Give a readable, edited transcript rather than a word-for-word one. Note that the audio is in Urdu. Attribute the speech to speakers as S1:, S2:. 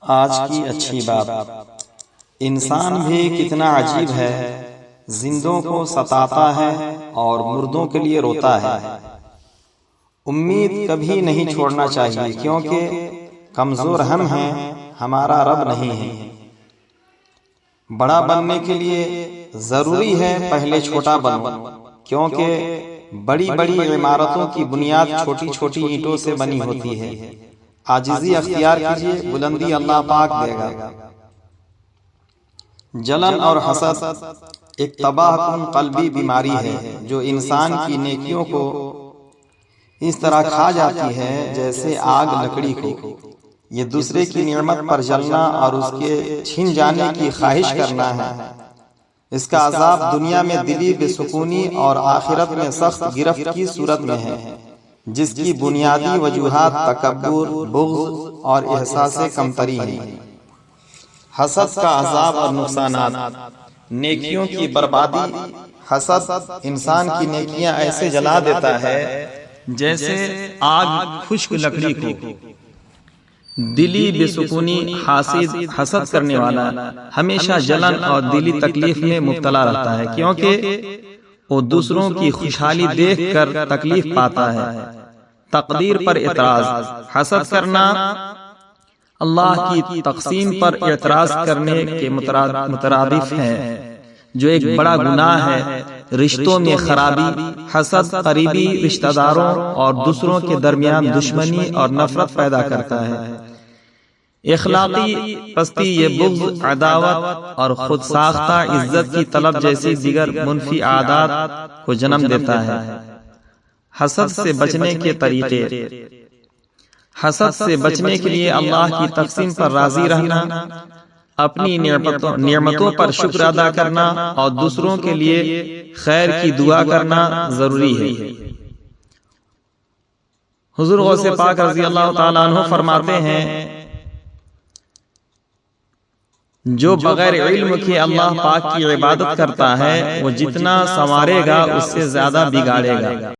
S1: آج کی اچھی بات، انسان بھی کتنا عجیب ہے، زندوں کو ستاتا ہے اور مردوں کے لیے روتا ہے۔ امید کبھی نہیں چھوڑنا چاہیے، کیونکہ کمزور ہم ہیں، ہمارا رب نہیں ہے۔ بڑا بننے کے لیے ضروری ہے پہلے چھوٹا بنو، کیونکہ بڑی بڑی عمارتوں کی بنیاد چھوٹی چھوٹی اینٹوں سے بنی ہوتی ہے۔ عاجزی اختیار کیجیے، بلندی اللہ پاک دے گا۔ جلن اور حسد ایک تباہ کن قلبی بیماری ہے جو انسان کی نیکیوں کو اس طرح کھا جاتی ہے جیسے آگ لکڑی کو۔ یہ دوسرے کی نعمت پر جلنا اور اس کے چھن جانے کی خواہش کرنا ہے۔ اس کا عذاب دنیا میں دلی بے سکونی اور آخرت میں سخت گرفت کی صورت میں ہے، جس کی بنیادی وجوہات تکبر، بغض اور احساس کمتری ہیں۔ حسد کا عذاب اور نقصانات۔ نیکیوں کی بربادی۔ حسد انسان کی نیکیاں ایسے جلا دیتا ہے جیسے آگ خشک لکڑی کو۔ دلی بے سکونی۔ حسد کرنے والا ہمیشہ جلن اور دلی تکلیف میں مبتلا رہتا ہے، کیونکہ وہ دوسروں کی خوشحالی دیکھ کر تکلیف پاتا ہے۔ تقدیر پر اعتراض۔ حسد کرنا اللہ کی تقسیم پر اعتراض کرنے کے مترادف ہے، جو ایک بڑا گناہ ہے۔ رشتوں میں خرابی۔ حسد قریبی رشتہ داروں اور دوسروں کے درمیان دشمنی اور نفرت پیدا کرتا ہے۔ اخلاقی پستی۔ یہ بغض، عداوت اور خود ساختہ عزت کی طلب جیسی دیگر منفی عادات کو جنم دیتا ہے۔ حسد سے بچنے کے طریقے۔ حسد سے بچنے کے لیے اللہ کی تقسیم پر راضی رہنا، اپنی نعمتوں پر شکر ادا کرنا اور دوسروں کے لیے خیر کی دعا کرنا ضروری ہے۔ حضور غوث پاک رضی اللہ تعالیٰ عنہ فرماتے ہیں، جو بغیر علم کے اللہ پاک کی عبادت کرتا ہے، وہ جتنا سنوارے گا اس سے زیادہ بگاڑے گا۔